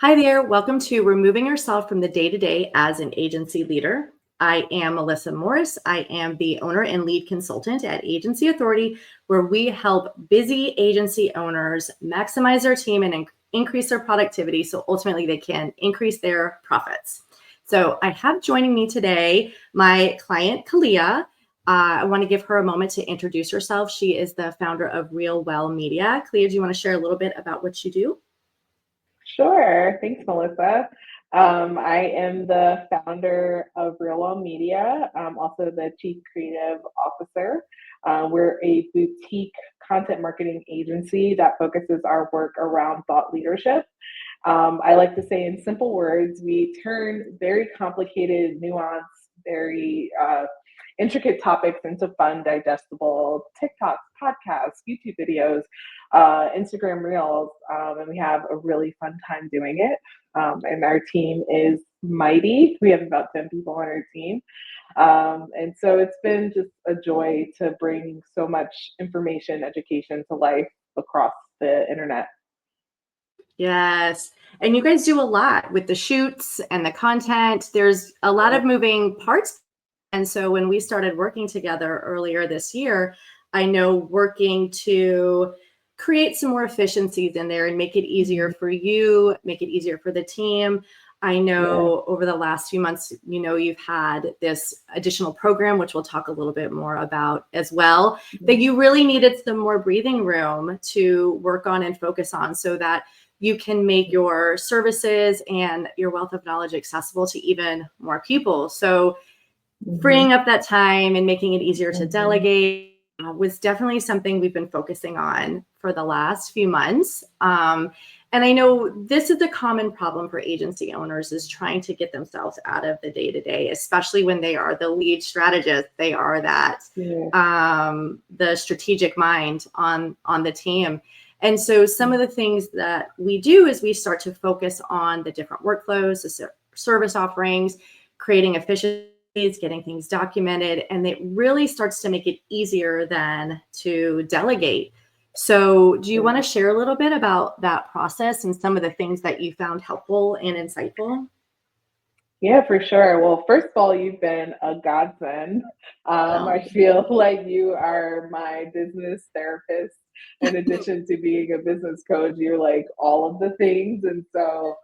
Hi there. Welcome to Removing Yourself from the Day to Day as an Agency Leader. I am Melissa Morris. I am the owner and lead consultant at Agency Authority, where we help busy agency owners maximize their team and increase their productivity so ultimately they can increase their profits. So I have joining me today my client, Kalia. I want to give her a moment to introduce herself. She is the founder of Real Well Media. Kalia, do you want to share a little bit about what you do? Sure. Thanks, Melissa. I am the founder of Real Well Media. I'm also the Chief Creative Officer. We're a boutique content marketing agency that focuses our work around thought leadership. I like to say in simple words, we turn very complicated, nuanced, very intricate topics into fun, digestible TikToks, podcasts, YouTube videos, Instagram Reels, and we have a really fun time doing it. And our team is mighty. We have about 10 people on our team. And so it's been just a joy to bring so much information, education to life across the internet. Yes. And you guys do a lot with the shoots and the content. There's a lot of moving parts. And so when we started working together earlier this year, I know working to create some more efficiencies in there and make it easier Mhm. for you, make it easier for the team. I Yeah. know over the last few months, you've had this additional program, which we'll talk a little bit more about as well, that you really needed some more breathing room to work on and focus on so that you can make your services and your wealth of knowledge accessible to even more people. So Mhm. freeing up that time and making it easier to Mhm. delegate was definitely something we've been focusing on for the last few months. And I know this is a common problem for agency owners is trying to get themselves out of the day to day, especially when they are the lead strategist. They are that Yeah. the strategic mind on the team. And so some of the things that we do is we start to focus on the different workflows, the service offerings, creating efficiencies, getting things documented, and it really starts to make it easier then to delegate. So, do you want Yeah. to share a little bit about that process and some of the things that you found helpful and insightful? Yeah, for sure. Well, first of all, you've been a godsend. I Oh, feel like you are my business therapist. In addition to being a business coach, you're like all of the things. And so,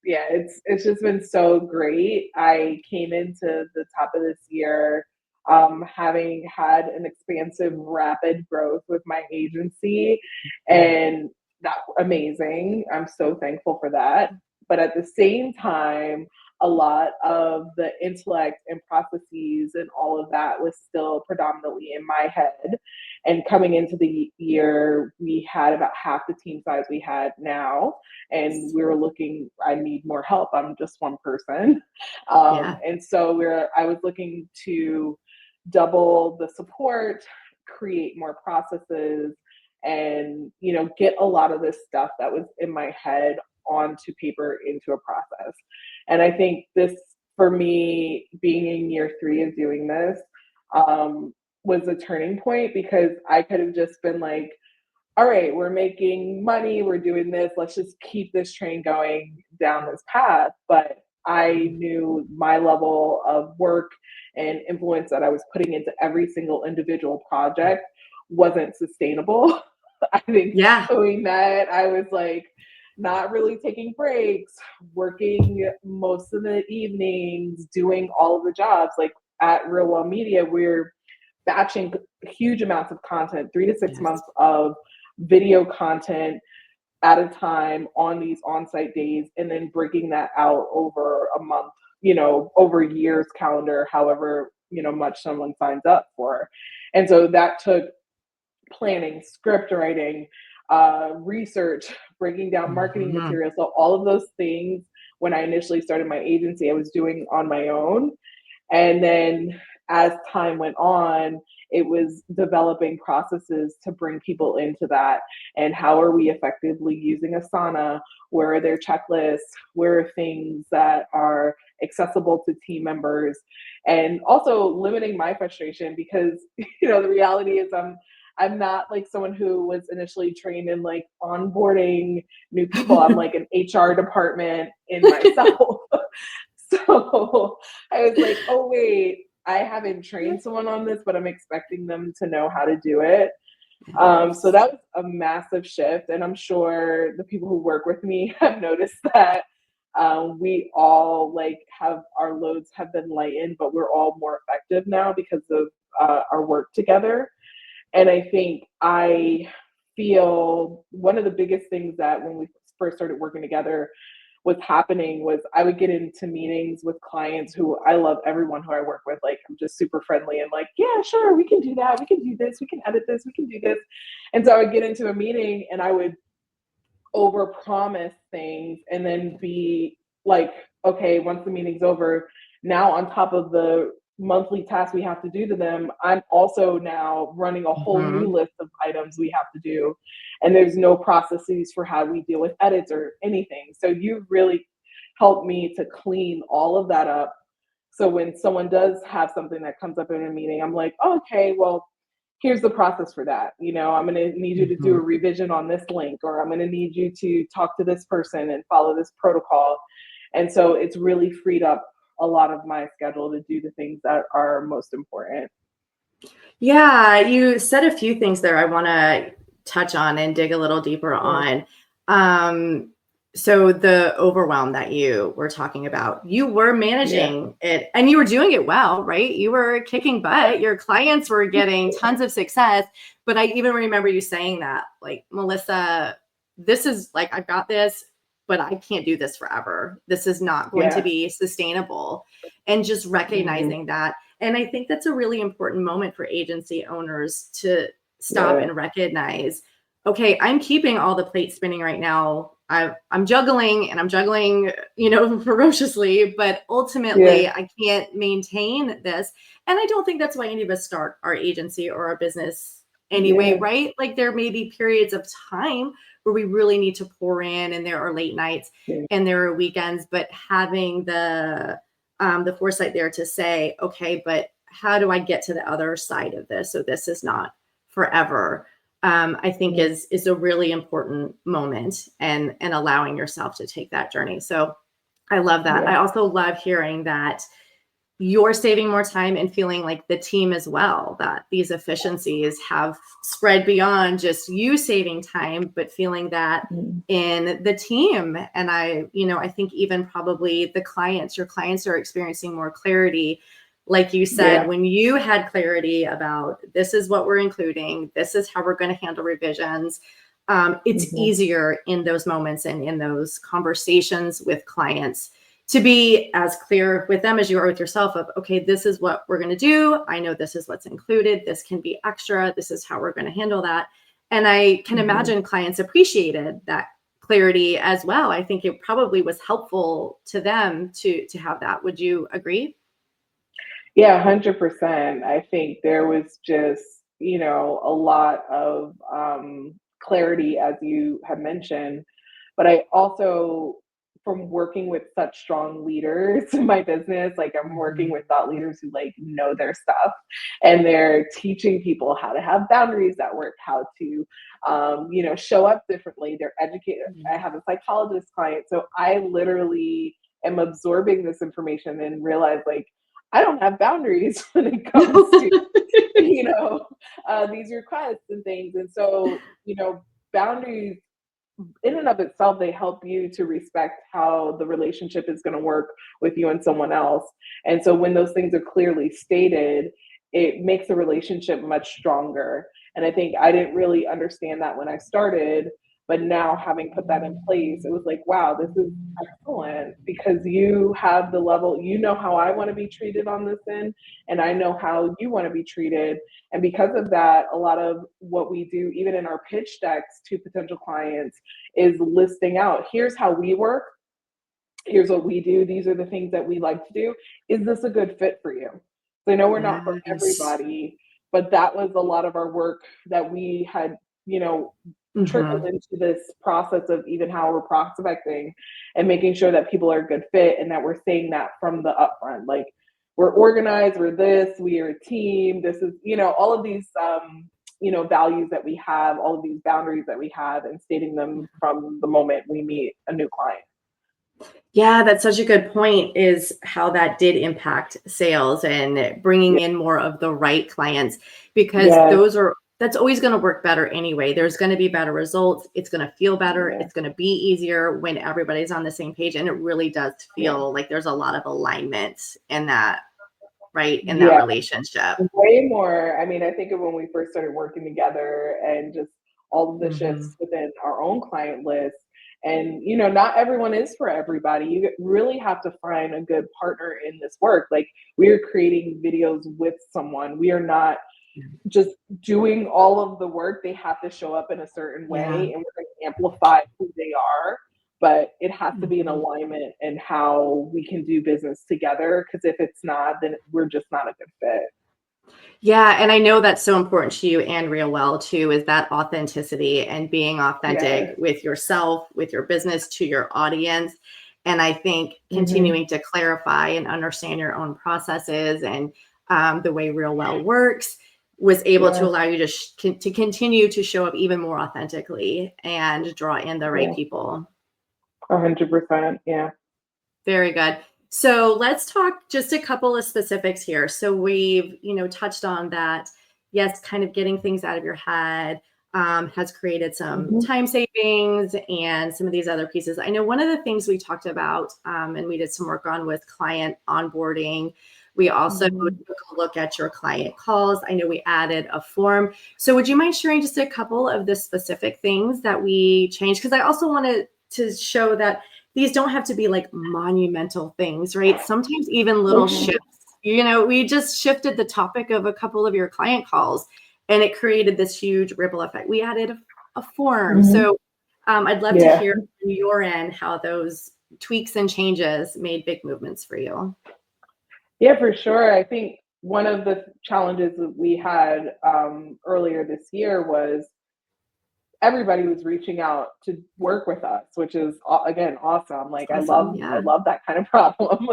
yeah, it's just been so great. I came into the top of this year having had an expansive, rapid growth with my agency, and that's amazing. I'm so thankful for that. But at the same time, a lot of the intellect and processes and all of that was still predominantly in my head. And coming into the year, we had about half the team size we had now. And we were looking, I need more help. I'm just one person. yeah. And so I was looking to double the support, create more processes, and get a lot of this stuff that was in my head onto paper into a process. And I think this, for me, being in year 3 of doing this, um, was a turning point because I could have just been like, all right, we're making money, we're doing this, let's just keep this train going down this path. But I knew my level of work and influence that I was putting into every single individual project wasn't sustainable. I think Yeah. doing that, I was like not really taking breaks, working most of the evenings, doing all of the jobs. Like at Real Well Media, we're batching huge amounts of content, 3 to 6 months Yes. of video content at a time on these on-site days, and then breaking that out over a month, over a year's calendar, however, much someone signs up for. And so that took planning, script writing, research, breaking down marketing Mhm. materials. So all of those things, when I initially started my agency, I was doing on my own. And then as time went on, it was developing processes to bring people into that. And how are we effectively using Asana? Where are there checklists? Where are things that are accessible to team members? And also limiting my frustration because, the reality is I'm not like someone who was initially trained in like onboarding new people. I'm like an HR department in myself. So I was like, oh wait, I haven't trained someone on this, but I'm expecting them to know how to do it. So Yes. that was a massive shift, and I'm sure the people who work with me have noticed that we all like have our loads have been lightened, but we're all more effective now because of our work together. And I think I feel one of the biggest things that when we first started working together was happening was I would get into meetings with clients who I love everyone who I work with. Like I'm just super friendly and like, yeah, sure, we can do that. We can do this. We can edit this. We can do this. And so I would get into a meeting and I would overpromise things and then be like, okay, once the meeting's over, now on top of the monthly tasks we have to do to them, I'm also now running a whole new Mhm. list of items we have to do. And there's no processes for how we deal with edits or anything. So you really helped me to clean all of that up. So when someone does have something that comes up in a meeting, I'm like, oh, okay, well, here's the process for that. You know, I'm going to need you to do a Mhm. revision on this link, or I'm going to need you to talk to this person and follow this protocol. And so it's really freed up a lot of my schedule to do the things that are most important. Yeah, you said a few things there I want to touch on and dig a little deeper Sure. on. Um, so the overwhelm that you were talking about, you were Yeah. managing it and you were doing it well, right? You were kicking butt. Your clients were getting tons of success. But I even remember you saying that, like, Melissa, this is like, I've got this, but I can't do this forever. This is not going to Yeah. be sustainable. And just Hmm. recognizing that. And I think that's a really important moment for agency owners to stop Yeah. and recognize, okay, I'm keeping all the plates spinning right now. I'm juggling and I'm juggling, ferociously, but ultimately Yeah. I can't maintain this. And I don't think that's why any of us start our agency or our business anyway, Yeah. right? Like there may be periods of time where we really need to pour in and there are late nights Yeah. and there are weekends, but having the foresight there to say, okay, but how do I get to the other side of this? So this is not forever. I think Yeah. is a really important moment and allowing yourself to take that journey. So I love that. I Yeah. also love hearing that you're saving more time and feeling like the team as well, that these efficiencies have spread beyond just you saving time, but feeling that Mhm. in the team. And I think even probably your clients are experiencing more clarity. Like you said, Yeah. when you had clarity about this is what we're including, this is how we're going to handle revisions. It's Mhm. easier in those moments and in those conversations with clients to be as clear with them as you are with yourself of, okay, this is what we're going to do. I know this is what's included. This can be extra. This is how we're going to handle that. And I can Mhm. imagine clients appreciated that clarity as well. I think it probably was helpful to them to have that. Would you agree? Yeah, 100%. I think there was just, a lot of clarity, as you have mentioned. But I also, from working with such strong leaders in my business, like I'm working Mhm. with thought leaders who like know their stuff and they're teaching people how to have boundaries at work, how to, show up differently. They're educated. I Mhm. have a psychologist client. So I literally am absorbing this information and realize like, I don't have boundaries when it comes to, you know, these requests and things. And so, boundaries in and of itself, they help you to respect how the relationship is going to work with you and someone else. And so when those things are clearly stated, it makes a relationship much stronger. And I think I didn't really understand that when I started, but now having put that in place, it was like, wow, this is excellent because you have the level, you know how I want to be treated on this end, and I know how you want to be treated. And because of that, a lot of what we do, even in our pitch decks to potential clients, is listing out here's how we work, here's what we do, these are the things that we like to do. Is this a good fit for you? So I know we're not for Yes. everybody, but that was a lot of our work that we had, you know, trickled Mhm. into this process of even how we're prospecting and making sure that people are a good fit and that we're saying that from the upfront. Like we're organized, we're this, we are a team, this is, all of these values that we have, all of these boundaries that we have, and stating them from the moment we meet a new client. Yeah, that's such a good point, is how that did impact sales and bringing Yeah. in more of the right clients, because Yes. that's always going to work better anyway. There's going to be better results. It's going to feel better. Yeah. It's going to be easier when everybody's on the same page. And it really does feel like there's a lot of alignment in that, right? In that Yeah. relationship. Way more. I mean, I think of when we first started working together and just all of the Mhm. shifts within our own client list. And, not everyone is for everybody. You really have to find a good partner in this work. Like, we are creating videos with someone. We are not just doing all of the work. They have to show up in a certain Yeah. way, and we're going to amplify who they are. But it has to be in Mhm. alignment and how we can do business together. Because if it's not, then we're just not a good fit. Yeah, and I know that's so important to you and Real Well too, is that authenticity and being Yeah. authentic with yourself, with your business, to your audience. And I think Hmm. continuing to clarify and understand your own processes and the way Real Well works was able to Yeah. allow you to continue to show up even more authentically and draw in the right Yeah. people. 100%. Yeah. Very good. So let's talk just a couple of specifics here. So we've, touched on that. Yes, kind of getting things out of your head has created some Hmm. time savings and some of these other pieces. I know one of the things we talked about and we did some work on with client onboarding. We also Hmm. took a look at your client calls. I know we added a form. So would you mind sharing just a couple of the specific things that we changed? Because I also wanted to show that these don't have to be like monumental things, right? Sometimes even little Hmm. shifts. We just shifted the topic of a couple of your client calls and it created this huge ripple effect. We added a form. Hmm. So I'd love to Yeah. hear from your end how those tweaks and changes made big movements for you. Yeah, for sure. I think one of the challenges that we had earlier this year was everybody was reaching out to work with us, which is again awesome. Like, I Awesome. love I Yeah. love that kind of problem.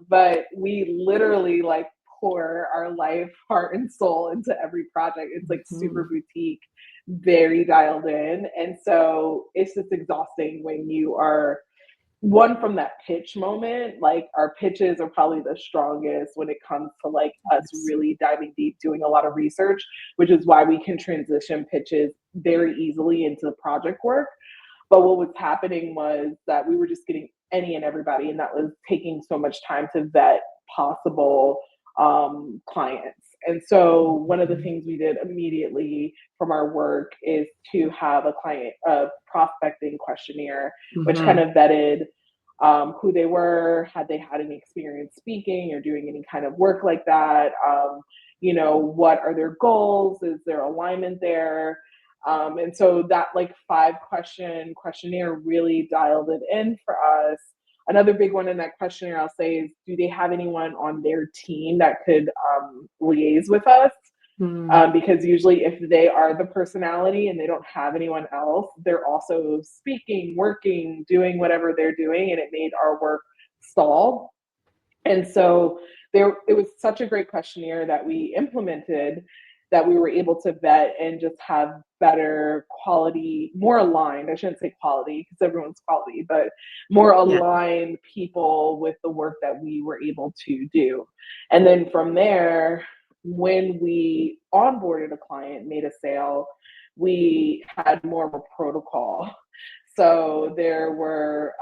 But we literally like pour our life, heart, and soul into every project. It's like super Mhm. boutique, very dialed in, and so it's just exhausting when you are one from that pitch moment. Like, our pitches are probably the strongest when it comes to like us Yes. really diving deep, doing a lot of research, which is why we can transition pitches very easily into project work. But what was happening was that we were just getting any and everybody, and that was taking so much time to vet possible clients. And so one of the Mhm. things we did immediately from our work is to have a prospecting questionnaire, which kind Mhm. of vetted who they were, had they had any experience speaking or doing any kind of work like that. What are their goals? Is there alignment there? And so that like 5 question questionnaire really dialed it in for us. Another big one in that questionnaire, I'll say, is do they have anyone on their team that could liaise with us? Mhm. Because usually, if they are the personality and they don't have anyone else, they're also speaking, working, doing whatever they're doing, and it made our work stall. And so it was such a great questionnaire that we implemented, that we were able to vet and just have better quality, more aligned. I shouldn't say quality because everyone's quality, but more Yeah. aligned people with the work that we were able to do. And then from there, when we onboarded a client, made a sale, we had more of a protocol. So there were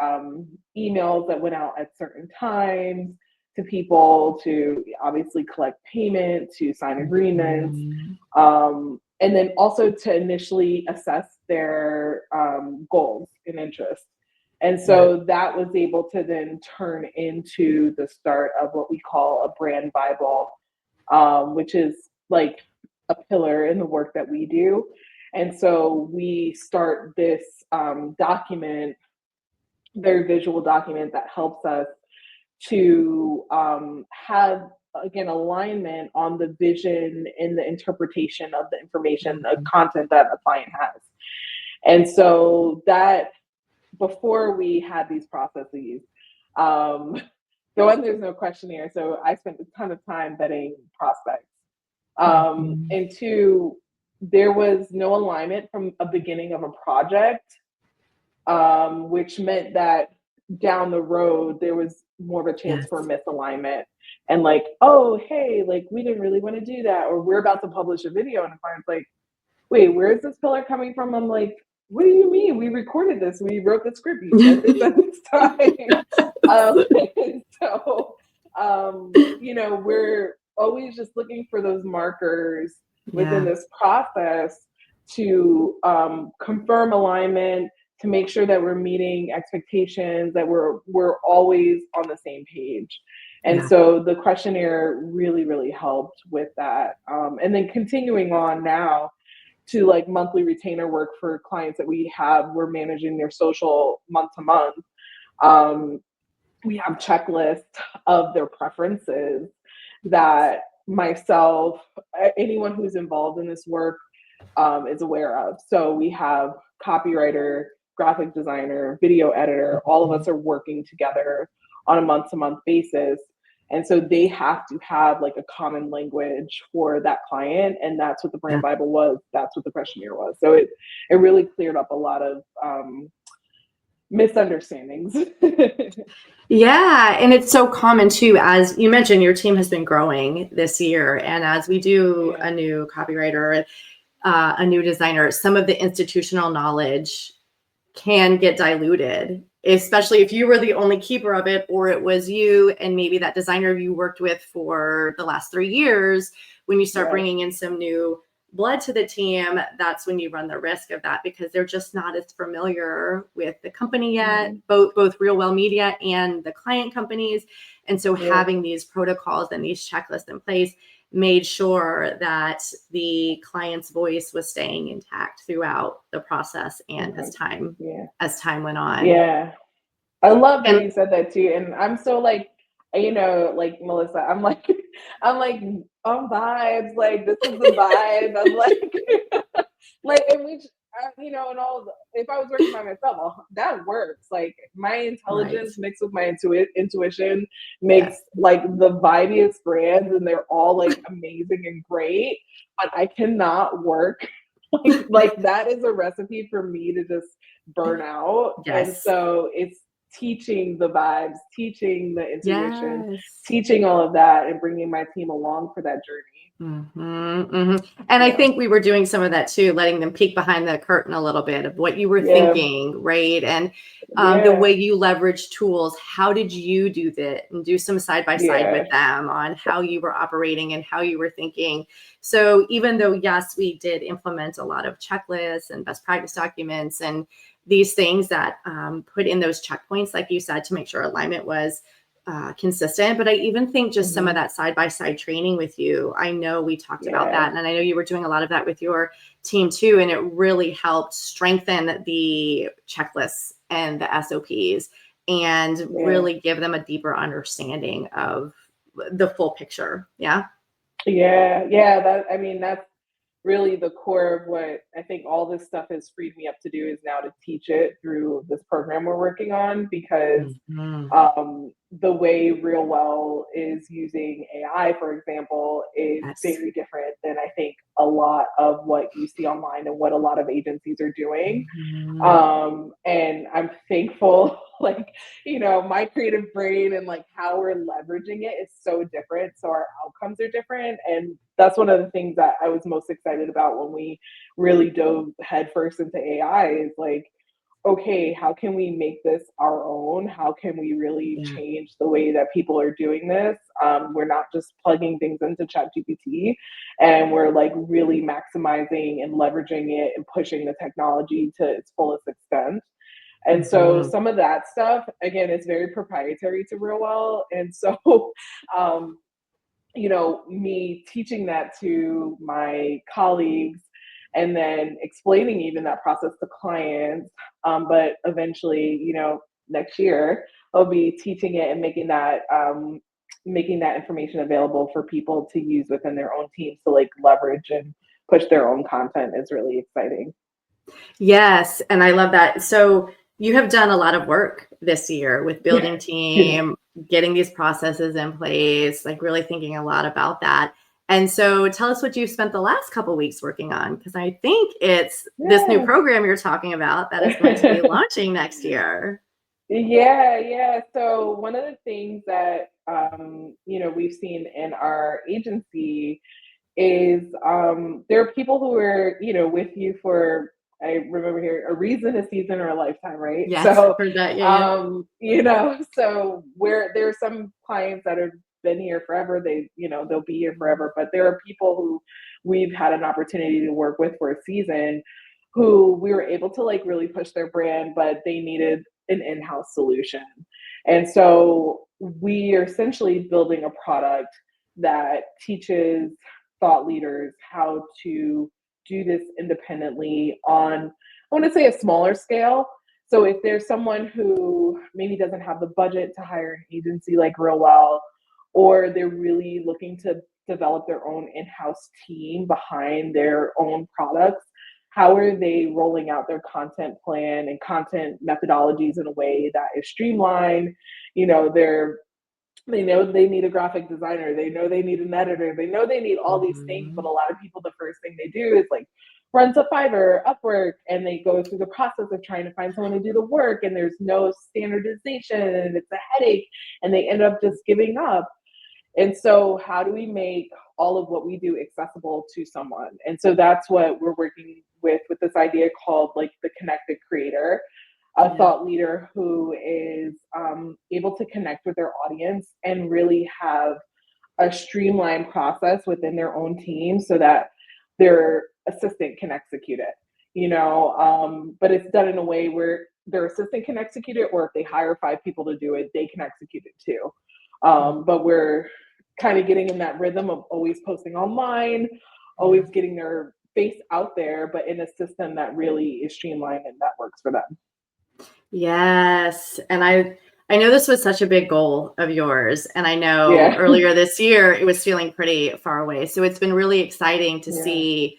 emails that went out at certain times to people to obviously collect payment, to sign agreements, Mhm. and then also to initially assess their goals and interests. And Yeah. so that was able to then turn into the start of what we call a brand Bible, which is like a pillar in the work that we do. And so we start this document, very visual document that helps us to have again alignment on the vision and the interpretation of the information, the Mhm. content that a client has. And so that before we had these processes, um, the one, there's no questionnaire, so I spent a ton of time vetting prospects. Mhm. And two, there was no alignment from a beginning of a project, which meant that down the road there was more of a chance for Yes. misalignment and like, oh, hey, like we didn't really want to do that, or we're about to publish a video, and the client's like, wait, where is this pillar coming from? I'm like, what do you mean? We recorded this. We wrote the script. You said this at this time. So, we're always just looking for those markers within Yeah. this process to confirm alignment, to make sure that we're meeting expectations, that we're always on the same page. And Yeah. so the questionnaire really, really helped with that. And then continuing on now to like monthly retainer work for clients that we have, we're managing their social month to month. Um, we have checklists of their preferences that myself, anyone who's involved in this work is aware of. So we have copywriter, graphic designer, video editor, all of us are working together on a month to month basis. And so they have to have like a common language for that client. And that's what the Yeah. brand Bible was. That's what the questionnaire was. So it really cleared up a lot of misunderstandings. Yeah, and it's so common too, as you mentioned, your team has been growing this year. And as we do Yeah. a new copywriter, a new designer, some of the institutional knowledge can get diluted, especially if you were the only keeper of it, or it was you and maybe that designer you worked with for the last 3 years. When you start Yeah. bringing in some new blood to the team, that's when you run the risk of that, because they're just not as familiar with the company yet, Mhm. both Real Well Media and the client companies. And so Yeah. having these protocols and these checklists in place made sure that the client's voice was staying intact throughout the process and Okay. Yeah. as time went on. Yeah. I love that And you said that too. And I'm so like, like Melissa, I'm like, I'm like on vibes. Like this is the vibe. I'm like, like, and and if I was working by myself, that works. Like my right. intelligence mixed with my intuition makes Yes. like the vibiest brands, and they're all like amazing and great. But I cannot work like that is a recipe for me to just burn out. And Yes. so it's teaching the vibes, teaching the intuition, Yes. teaching all of that, and bringing my team along for that journey. And I Yeah. think we were doing some of that too, letting them peek behind the curtain a little bit of what you were Yeah. thinking, right? And the Yeah. way you leverage tools. How did you do that? And do some side by side with Yeah. them on how you were operating and how you were thinking. So even though, yes, we did implement a lot of checklists and best practice documents and these things that put in those checkpoints, like you said, to make sure alignment was consistent. But I even think just some of Hmm. that side by side training with you, I know we talked about Yeah. that. And I know you were doing a lot of that with your team too. And it really helped strengthen the checklists and the SOPs and Yeah. really give them a deeper understanding of the full picture. Yeah. Yeah. Yeah. That's really the core of what I think all this stuff has freed me up to do is now to teach it through this program we're working on, because Mhm. the way Real Well is using AI, for example, is Yes. very different than I think a lot of what you see online and what a lot of agencies are doing. Mhm. And I'm thankful, like, my creative brain and like how we're leveraging it is so different. So our outcomes are different. And that's one of the things that I was most excited about when we really dove headfirst into AI is like, okay, how can we make this our own? How can we really Yeah. change the way that people are doing this? We're not just plugging things into ChatGPT, and we're like really maximizing and leveraging it and pushing the technology to its fullest extent. And so Mhm. some of that stuff, again, is very proprietary to Real Well. And so, um, me teaching that to my colleagues and then explaining even that process to clients. But eventually, next year, I'll be teaching it and making that information available for people to use within their own teams to like leverage and push their own content is really exciting. Yes, and I love that. So you have done a lot of work this year with building Yeah. team, getting these processes in place, like really thinking a lot about that. And so tell us what you've spent the last couple weeks working on, because I think it's this new Yeah. program you're talking about that is going to be launching next year. Yeah. So one of the things that we've seen in our agency is there are people who are with you for, I remember hearing, a reason, a season, or a lifetime, right? Yes, So heard that. Yeah, yeah. so where there are some clients that have been here forever, they'll be here forever, but there are people who we've had an opportunity to work with for a season who we were able to like really push their brand, but they needed an in-house solution. And so we are essentially building a product that teaches thought leaders how to do this independently on, I want to say, a smaller scale. So if there's someone who maybe doesn't have the budget to hire an agency like Real Well, or they're really looking to develop their own in-house team behind their own products, how are they rolling out their content plan and content methodologies in a way that is streamlined? You know, they know they need a graphic designer, they know they need an editor, they know they need all these things, but Mhm. a lot of people, the first thing they do is like run to Fiverr, Upwork, and they go through the process of trying to find someone to do the work, and there's no standardization, and it's a headache, and they end up just giving up. And so, how do we make all of what we do accessible to someone? And so that's what we're working with this idea called like the connected creator, a Yeah. thought leader who is able to connect with their audience and really have a streamlined process within their own team so that their assistant can execute it. But it's done in a way where their assistant can execute it, or if they hire 5 people to do it, they can execute it too. But we're kind of getting in that rhythm of always posting online, Yeah. always getting their face out there, but in a system that really is streamlined and that works for them. Yes, and I know this was such a big goal of yours, and I know Yeah. earlier this year it was feeling pretty far away. So it's been really exciting to Yeah. see,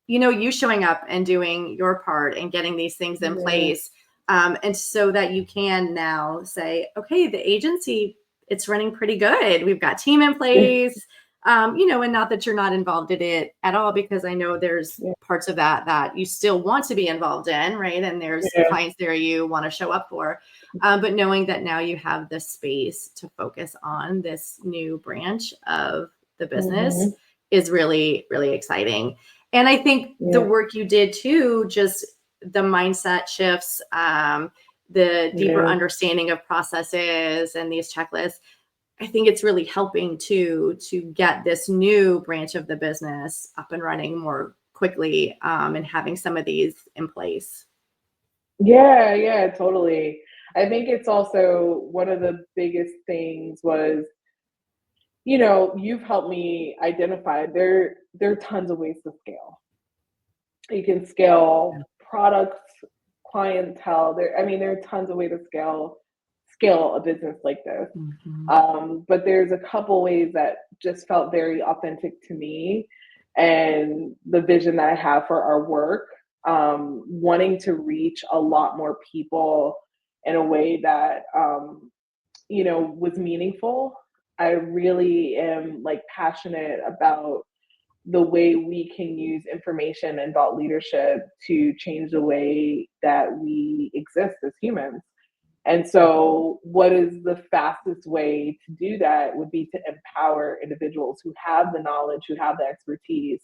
you showing up and doing your part and getting these things in Yeah. place, and so that you can now say, okay, the agency, it's running pretty good. We've got team in place. And not that you're not involved in it at all, because I know there's Yeah. parts of that you still want to be involved in, right? And there's Yeah. clients there you want to show up for. But knowing that now you have the space to focus on this new branch of the business Mhm. is really, really exciting. And I think the Yeah. work you did too, just the mindset shifts, the deeper Yeah. understanding of processes and these checklists, I think it's really helping to get this new branch of the business up and running more quickly, and having some of these in place. Yeah, totally. I think it's also one of the biggest things was, you've helped me identify there are tons of ways to scale. You can Yeah. scale products, clientele. There are tons of ways to scale a business like this. Mhm. But there's a couple ways that just felt very authentic to me and the vision that I have for our work, wanting to reach a lot more people in a way that was meaningful. I really am like passionate about the way we can use information and thought leadership to change the way that we exist as humans. And so, what is the fastest way to do that would be to empower individuals who have the knowledge, who have the expertise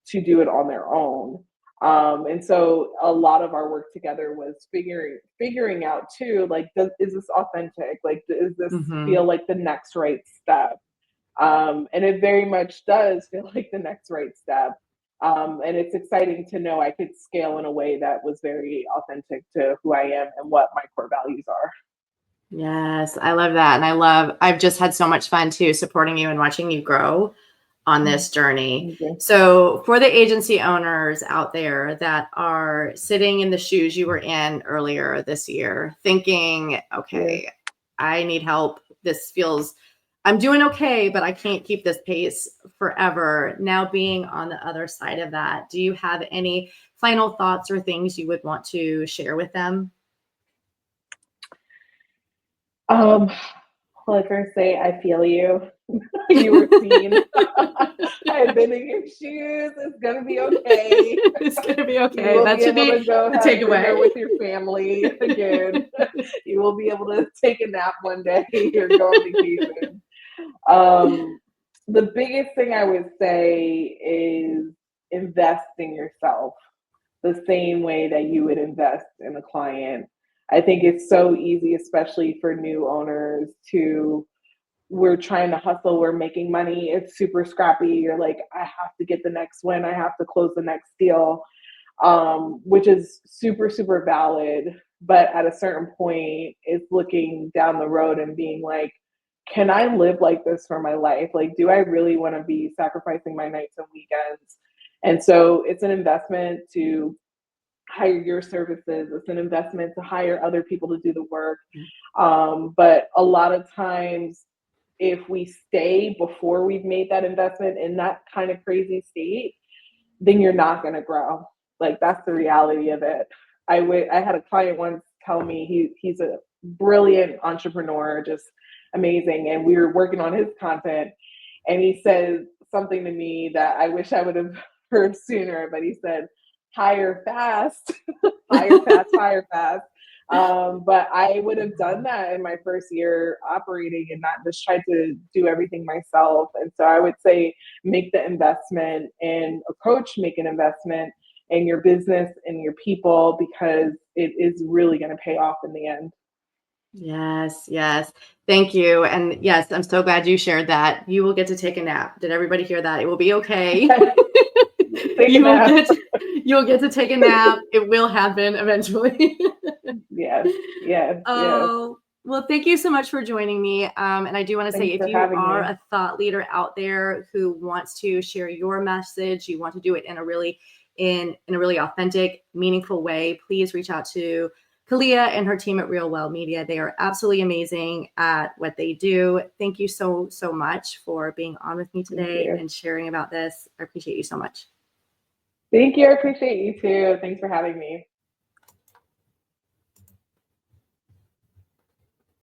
to do it on their own. And so, a lot of our work together was figuring out too, like, is this authentic? Like, does this Mhm. feel like the next right step? And it very much does feel like the next right step. And it's exciting to know I could scale in a way that was very authentic to who I am and what my core values are. Yes, I love that, and I've just had so much fun too supporting you and watching you grow on Mm, this journey. thank you. So, for the agency owners out there that are sitting in the shoes you were in earlier this year, thinking, Yeah. "Okay, I need help. This feels I'm doing okay, but I can't keep this pace forever." Now being on the other side of that, do you have any final thoughts or things you would want to share with them? Um, well, I first say I feel you. You were seen. I had been in your shoes. It's gonna be okay. It's gonna be You okay. will That be should able be to go the have dinner takeaway. with your family again. You will be able to take a nap one day or go on vacation. Um, the biggest thing I would say is invest in yourself the same way that you would invest in a client. I think it's so easy, especially for new owners, to we're trying to hustle, we're making money, it's super scrappy. You're like, I have to get the next win, I have to close the next deal, which is super, super valid. But at a certain point, it's looking down the road and being like, can I live like this for my life? Like, do I really want to be sacrificing my nights and weekends? And so it's an investment to hire your services, it's an investment to hire other people to do the work. But a lot of times, if we stay before we've made that investment in that kind of crazy state, then you're not going to grow. Like that's the reality of it. I had a client once tell me he's a brilliant entrepreneur, just amazing, and we were working on his content, and he said something to me that I wish I would have heard sooner. But he said, "Hire fast, hire fast, hire fast." But I would have done that in my first year operating and not just tried to do everything myself. And so I would say make the investment and approach, make an investment in your business and your people because it is really going to pay off in the end. Yes, yes. Thank you. And yes, I'm so glad you shared that. You will get to take a nap. Did everybody hear that? It will be okay. Take a You will nap. you'll get to take a nap. It will happen eventually. Yes, yes, yes. Oh, well, thank you so much for joining me. And I do want to say, Thanks if for you having are me. a thought leader out there who wants to share your message, you want to do it in a really authentic, meaningful way, please reach out to Kalia and her team at Real Well Media. They are absolutely amazing at what they do. Thank you so, so much for being on with me Thank today you. and sharing about this. I appreciate you so much. Thank you. I appreciate you too. Thanks for having me.